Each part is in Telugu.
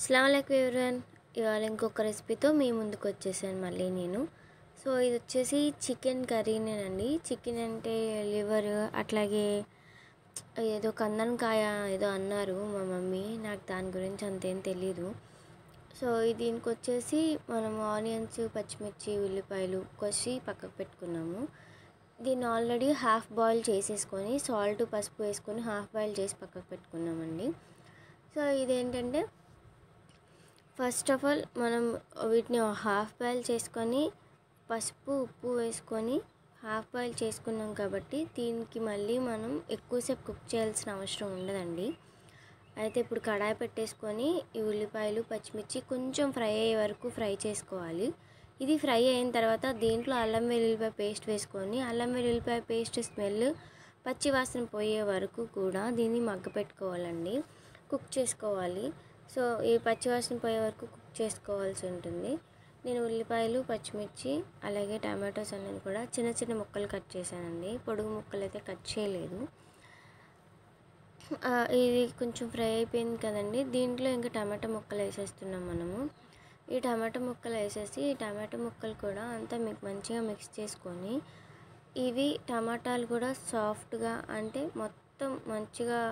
అస్సలాముఅలైకుం ఎవ్రీవన్. ఇవాళ ఇంకొక రెసిపీతో మీ ముందుకు వచ్చేసాను మళ్ళీ నేను. సో ఇది వచ్చేసి చికెన్ కర్రీనేనండి. చికెన్ అంటే లివర్, అట్లాగే ఏదో కందనకాయ ఏదో అన్నారు మా మమ్మీ. నాకు దాని గురించి అంతేం తెలీదు. సో దీనికి వచ్చేసి మనం ఆనియన్స్, పచ్చిమిర్చి, ఉల్లిపాయలు కోసి పక్కకు పెట్టుకున్నాము. దీన్ని ఆల్రెడీ హాఫ్ బాయిల్ చేసేసుకొని సాల్ట్, పసుపు వేసుకొని హాఫ్ బాయిల్ చేసి పక్కకు పెట్టుకున్నామండి. సో ఇదేంటంటే ఫస్ట్ ఆఫ్ ఆల్ మనం వీటిని హాఫ్ బాయిల్ చేసుకొని పసుపు, ఉప్పు వేసుకొని హాఫ్ బాయిల్ చేసుకున్నాం కాబట్టి దీనికి మళ్ళీ మనం ఎక్కువసేపు కుక్ చేయాల్సిన అవసరం ఉండదండి. అయితే ఇప్పుడు కడాయి పెట్టేసుకొని ఈ ఉల్లిపాయలు, పచ్చిమిర్చి కొంచెం ఫ్రై అయ్యే వరకు ఫ్రై చేసుకోవాలి. ఇది ఫ్రై అయిన తర్వాత దీంట్లో అల్లం వెల్లుల్లిపాయ పేస్ట్ వేసుకొని అల్లం వెల్లుల్లిపాయ పేస్ట్ స్మెల్ పచ్చి వాసన పోయే వరకు కూడా దీన్ని మగ్గపెట్టుకోవాలండి, కుక్ చేసుకోవాలి. సో ఈ పచ్చివాసన పోయే వరకు కుక్ చేసుకోవాల్సి ఉంటుంది. నేను ఉల్లిపాయలు, పచ్చిమిర్చి అలాగే టమాటోస్ అనేది కూడా చిన్న చిన్న ముక్కలు కట్ చేశానండి. పొడుగు ముక్కలు అయితే కట్ చేయలేదు. ఇది కొంచెం ఫ్రై అయిపోయింది కదండి. దీంట్లో ఇంకా టమాటా ముక్కలు వేసేస్తున్నాం మనము. ఈ టమాటా ముక్కలు వేసేసి ఈ టమాటా ముక్కలు కూడా అంతా మీకు మంచిగా మిక్స్ చేసుకొని ఇవి టమాటాలు కూడా సాఫ్ట్గా అంటే మొత్తం మంచిగా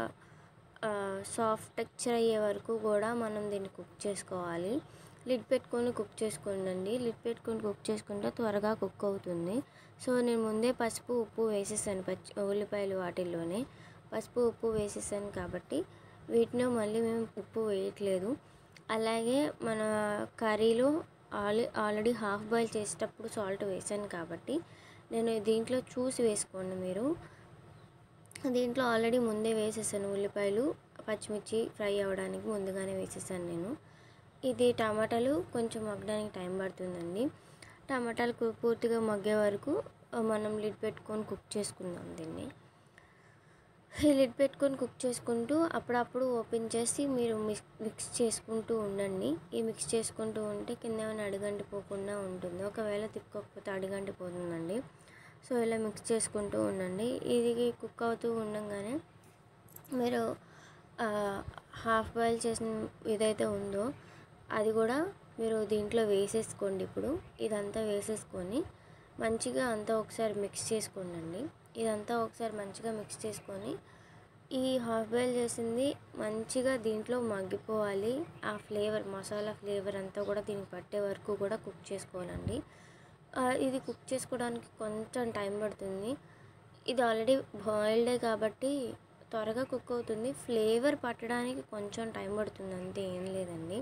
సాఫ్ట్ టెక్చర్ అయ్యే వరకు కూడా మనం దీన్ని కుక్ చేసుకోవాలి. లిడ్ పెట్టుకొని కుక్ చేసుకోండి. లిడ్ పెట్టుకొని కుక్ చేసుకుంటే త్వరగా కుక్ అవుతుంది. సో నేను ముందే పసుపు, ఉప్పు వేసేసాను. ఉల్లిపాయలు వాటిల్లోనే పసుపు, ఉప్పు వేసేసాను కాబట్టి వీటిలో మళ్ళీ మేము ఉప్పు వేయట్లేదు. అలాగే మన కర్రీలో ఆల్రెడీ హాఫ్ బాయిల్ చేసేటప్పుడు సాల్ట్ వేసాను కాబట్టి నేను దీంట్లో చూసి వేసుకోండి మీరు. దీంట్లో ఆల్రెడీ ముందే వేసేసాను. ఉల్లిపాయలు, పచ్చిమిర్చి ఫ్రై అవ్వడానికి ముందుగానే వేసేసాను నేను. ఇది టమాటాలు కొంచెం మగ్గడానికి టైం పడుతుందండి. టమాటాలు పూర్తిగా మగ్గే వరకు మనం లిడ్ పెట్టుకొని కుక్ చేసుకుందాం దీన్ని. ఈ లిడ్ పెట్టుకొని కుక్ చేసుకుంటూ అప్పుడప్పుడు ఓపెన్ చేసి మీరు మిక్స్ చేసుకుంటూ ఉండండి. ఈ మిక్స్ చేసుకుంటూ ఉంటే కింద ఏమైనా అడుగంటిపోకుండా ఉంటుంది. ఒకవేళ తిప్పుకోకపోతే అడుగంటిపోతుందండి. సో ఇలా మిక్స్ చేసుకుంటూ ఉండండి. ఇది కుక్ అవుతూ ఉండగానే మీరు హాఫ్ బాయిల్ చేసిన ఏదైతే ఉందో అది కూడా మీరు దీంట్లో వేసేసుకోండి. ఇప్పుడు ఇదంతా వేసేసుకొని మంచిగా అంతా ఒకసారి మిక్స్ చేసుకోండి. ఇదంతా ఒకసారి మంచిగా మిక్స్ చేసుకొని ఈ హాఫ్ బాయిల్ చేసింది మంచిగా దీంట్లో మగ్గిపోవాలి. ఆ ఫ్లేవర్, మసాలా ఫ్లేవర్ అంతా కూడా దీనికి పట్టే వరకు కూడా కుక్ చేసుకోవాలండి. ఇది కుక్ చేసుకోవడానికి కొంచెం టైం పడుతుంది. ఇది ఆల్రెడీ బాయిల్డే కాబట్టి త్వరగా కుక్ అవుతుంది. ఫ్లేవర్ పట్టడానికి కొంచెం టైం పడుతుంది, అంతే, ఏం లేదండి.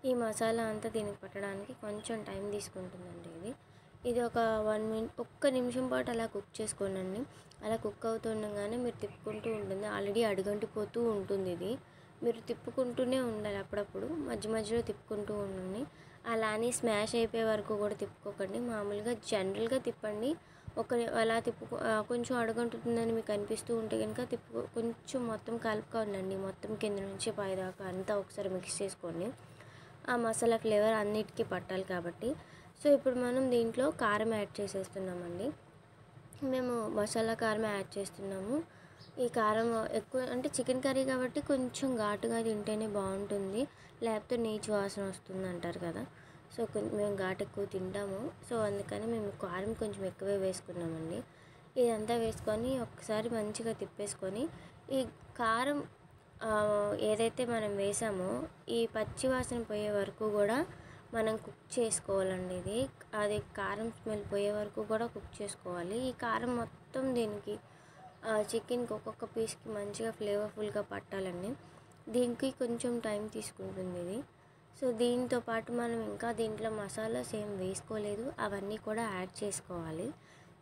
ఈ మసాలా అంతా దీనికి పట్టడానికి కొంచెం టైం తీసుకుంటుందండి. ఇది ఒక 1 మినిట్, ఒక్క నిమిషం పాటు అలా కుక్ చేసుకోండి. అలా కుక్ అవుతుండగానే మీరు తిప్పుకుంటూ ఉంటుంది. ఆల్రెడీ అడుగంటిపోతూ ఉంటుంది. ఇది మీరు తిప్పుకుంటూనే ఉండాలి. అప్పుడప్పుడు మధ్య మధ్యలో తిప్పుకుంటూ ఉండండి. అలానే స్మాష్ అయిపోయే వరకు కూడా తిప్పుకోకండి. మామూలుగా జనరల్గా తిప్పండి. అలా కొంచెం అడుగంటుతుందని మీకు అనిపిస్తూ ఉంటే కనుక కొంచెం మొత్తం కలుపుకోండి. మొత్తం కింద నుంచి పైదాకా అంతా ఒకసారి మిక్స్ చేసుకోండి. ఆ మసాలా ఫ్లేవర్ అన్నిటికీ పట్టాలి కాబట్టి. సో ఇప్పుడు మనం దీంట్లో కారం యాడ్ చేసేస్తున్నామండి. మేము మసాలా కారం యాడ్ చేస్తున్నాము. ఈ కారం ఎక్కువ అంటే చికెన్ కర్రీ కాబట్టి కొంచెం ఘాటుగా తింటేనే బాగుంటుంది, లేకపోతే నీచు వాసన వస్తుంది అంటారు కదా. సో మేము ఘాటు ఎక్కువ తింటాము. సో అందుకని మేము కారం కొంచెం ఎక్కువే వేసుకున్నామండి. ఇదంతా వేసుకొని ఒకసారి మంచిగా తిప్పేసుకొని ఈ కారం ఏదైతే మనం వేసామో ఈ పచ్చి వాసన పోయే వరకు కూడా మనం కుక్ చేసుకోవాలండి. అది కారం స్మెల్ పోయే వరకు కూడా కుక్ చేసుకోవాలి. ఈ కారం మొత్తం దీనికి చికెన్కి ఒక్కొక్క పీస్కి మంచిగా ఫ్లేవర్ఫుల్గా పట్టాలండి. దీనికి కొంచెం టైం తీసుకుంటుంది ఇది. సో దీంతో పాటు మనం ఇంకా దీంట్లో మసాలాస్ ఏం వేసుకోలేదు, అవన్నీ కూడా యాడ్ చేసుకోవాలి.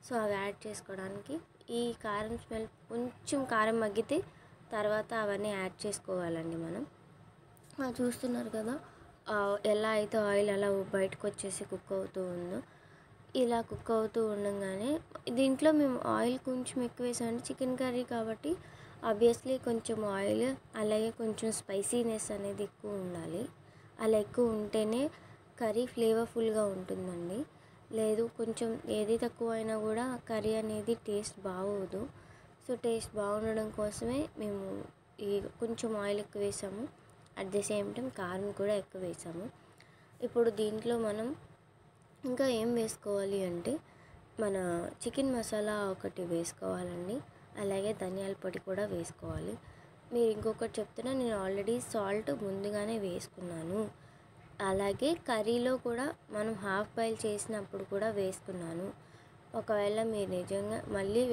సో అవి యాడ్ చేసుకోవడానికి ఈ కారం స్మెల్ కొంచెం కారం మగ్గితే తర్వాత అవన్నీ యాడ్ చేసుకోవాలండి మనం. చూస్తున్నారు కదా ఎలా అయితే ఆయిల్ అలా బయటకు వచ్చేసి కుక్ అవుతూ ఉందో. ఇలా కుక్ అవుతూ ఉండగానే దీంట్లో మేము ఆయిల్ కొంచెం ఎక్కువ వేసామండి. చికెన్ కర్రీ కాబట్టి ఆబ్వియస్లీ కొంచెం ఆయిల్, అలాగే కొంచెం స్పైసీనెస్ అనేది ఎక్కువ ఉండాలి. అలా ఎక్కువ ఉంటేనే కర్రీ ఫ్లేవర్ఫుల్గా ఉంటుందండి. లేదు కొంచెం ఏది తక్కువ అయినా కూడా కర్రీ అనేది టేస్ట్ బాగోదు. సో టేస్ట్ బాగుండడం కోసమే మేము ఈ కొంచెం ఆయిల్ ఎక్కువ వేసాము. అట్ ది సేమ్ టైం కారం కూడా ఎక్కువ వేసాము. ఇప్పుడు దీంట్లో మనం ఇంకా ఏం వేసుకోవాలి అంటే మన చికెన్ మసాలా ఒకటి వేసుకోవాలండి, అలాగే ధనియాల పొడి కూడా వేసుకోవాలి. మీరు ఇంకొకటి చెప్తున్నా, నేను ఆల్రెడీ సాల్ట్ ముందుగానే వేసుకున్నాను, అలాగే కర్రీలో కూడా మనం హాఫ్ బాయిల్ చేసినప్పుడు కూడా వేసుకున్నాను. ఒకవేళ మీరు నిజంగా మళ్ళీ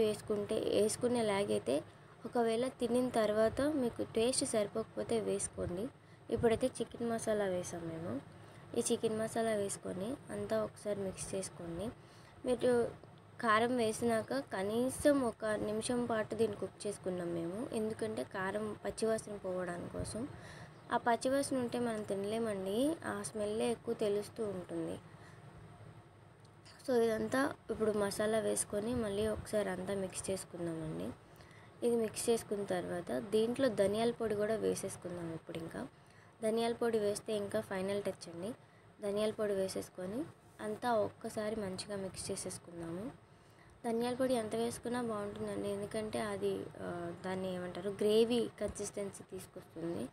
వేసుకునేలాగైతే ఒకవేళ తినిన తర్వాత మీకు టేస్ట్ సరిపోకపోతే వేసుకోండి. ఇప్పుడైతే చికెన్ మసాలా వేసాం మేము. ఈ చికెన్ మసాలా వేసుకొని అంతా ఒకసారి మిక్స్ చేసుకోండి. మీరు కారం వేసినాక కనీసం 1 నిమిషం పాటు దీన్ని కుక్ చేసుకున్నాం మేము, ఎందుకంటే కారం పచ్చివాసన పోవడానికి కోసం. ఆ పచ్చివాసన ఉంటే మనం తినలేమండి, ఆ స్మెల్లే ఎక్కువ తెలుస్తూ ఉంటుంది. సో ఇదంతా ఇప్పుడు మసాలా వేసుకొని మళ్ళీ ఒకసారి అంతా మిక్స్ చేసుకుందామండి. ఇది మిక్స్ చేసుకున్న తర్వాత దీంట్లో ధనియాల పొడి కూడా వేసేసుకుందాం. ఇప్పుడు ఇంకా ధనియాల పొడి వేస్తే ఇంకా ఫైనల్ టచ్ అండి. ధనియాల పొడి వేసేసుకొని అంతా ఒక్కసారి మంచిగా మిక్స్ చేసేసుకుందాము. ధనియాల పొడి ఎంత వేసుకున్నా బాగుంటుందండి, ఎందుకంటే అది దాన్ని ఏమంటారు, గ్రేవీ కన్సిస్టెన్సీ తీసుకొస్తుంది.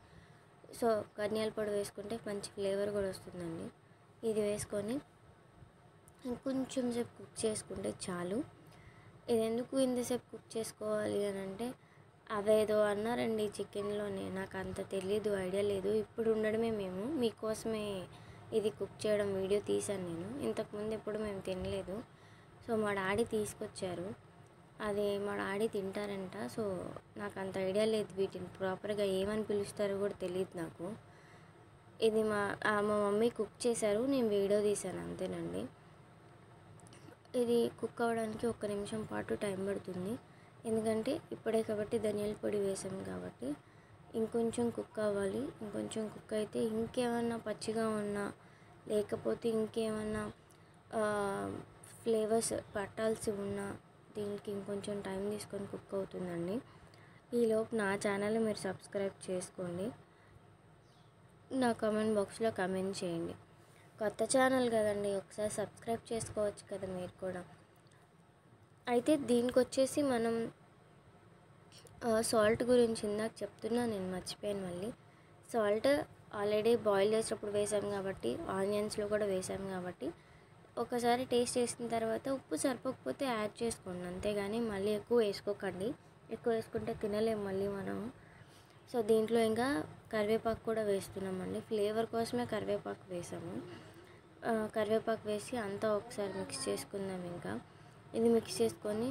సో ధనియాల పొడి వేసుకుంటే మంచి ఫ్లేవర్ కూడా వస్తుందండి. ఇది వేసుకొని ఇంకొంచెం సేపు కుక్ చేసుకుంటే చాలు. ఇది ఎందుకు ఇంతసేపు కుక్ చేసుకోవాలి అని అంటే, అవేదో అన్నారండి చికెన్లోనే, నాకు అంత తెలీదు, ఐడియా లేదు. ఇప్పుడు ఉండడమే మేము మీకోసమే ఇది కుక్ చేయడం వీడియో తీశాను నేను. ఇంతకుముందు ఎప్పుడు మేము తినలేదు. సో మా డాడీ తీసుకొచ్చారు, అది మా డాడీ తింటారంట. సో నాకు అంత ఐడియా లేదు, వీటిని ప్రాపర్గా ఏమని పిలుస్తారో కూడా తెలియదు నాకు. ఇది మా మమ్మీ కుక్ చేశారు, నేను వీడియో తీశాను అంతేనండి. ఇది కుక్ అవ్వడానికి 1 నిమిషం పాటు టైం పడుతుంది, ఎందుకంటే ఇప్పుడే కాబట్టి ధనియాల పొడి వేసాం కాబట్టి. ఇంకొంచెం కుక్ అవ్వాలి. ఇంకొంచెం కుక్ అయితే ఇంకేమన్నా పచ్చిగా ఉన్నా, లేకపోతే ఇంకేమన్నా ఫ్లేవర్స్ పట్టాల్సి ఉన్నా దీనికి ఇంకొంచెం టైం తీసుకొని కుక్ అవుతుందండి. ఈలోపు నా ఛానల్ మీరు సబ్స్క్రైబ్ చేసుకోండి, నా కామెంట్ బాక్స్లో కామెంట్ చేయండి. కొత్త ఛానల్ కదండి, ఒకసారి సబ్స్క్రైబ్ చేసుకోవచ్చు కదా మీరు కూడా. అయితే దీనికి వచ్చేసి మనం సాల్ట్ గురించి ఇందాక చెప్తున్నా, నేను మర్చిపోయాను మళ్ళీ. సాల్ట్ ఆల్రెడీ బాయిల్ చేసేటప్పుడు వేసాం కాబట్టి, ఆనియన్స్లో కూడా వేసాం కాబట్టి, ఒకసారి టేస్ట్ చేసిన తర్వాత ఉప్పు సరిపోకపోతే యాడ్ చేసుకోండి, అంతేగాని మళ్ళీ ఎక్కువ వేసుకోకండి. ఎక్కువ వేసుకుంటే తినలేము మళ్ళీ మనం. సో దీంట్లో ఇంకా కరివేపాకు కూడా వేస్తున్నామండి, ఫ్లేవర్ కోసమే కరివేపాకు వేసాము. కరివేపాకు వేసి అంతా ఒకసారి మిక్స్ చేసుకుందాం. ఇంకా ఇది మిక్స్ చేసుకొని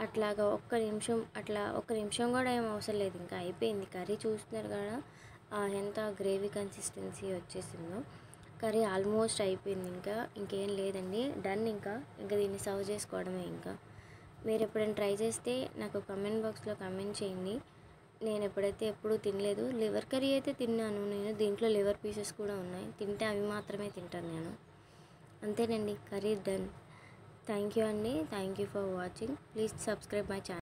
అట్లాగా 1 నిమిషం, అట్లా 1 నిమిషం కూడా ఏం అవసరం లేదు, ఇంకా అయిపోయింది కర్రీ. చూస్తున్నారు కదా ఎంత గ్రేవీ కన్సిస్టెన్సీ వచ్చేసిందో. కర్రీ ఆల్మోస్ట్ అయిపోయింది, ఇంకేం లేదండి, డన్. ఇంకా దీన్ని సర్వ్ చేసుకోవడమే. ఇంకా మీరు ఎప్పుడైనా ట్రై చేస్తే నాకు కామెంట్ బాక్స్లో కామెంట్ చేయండి. నేను ఎప్పుడూ తినలేదు. లివర్ కర్రీ అయితే తిన్నాను నేను, దీంట్లో లివర్ పీసెస్ కూడా ఉన్నాయి, తింటే అవి మాత్రమే తింటాను నేను. అంతేనండి, కర్రీ డన్. థ్యాంక్ యూ అండి, thank you for watching. Please subscribe my channel.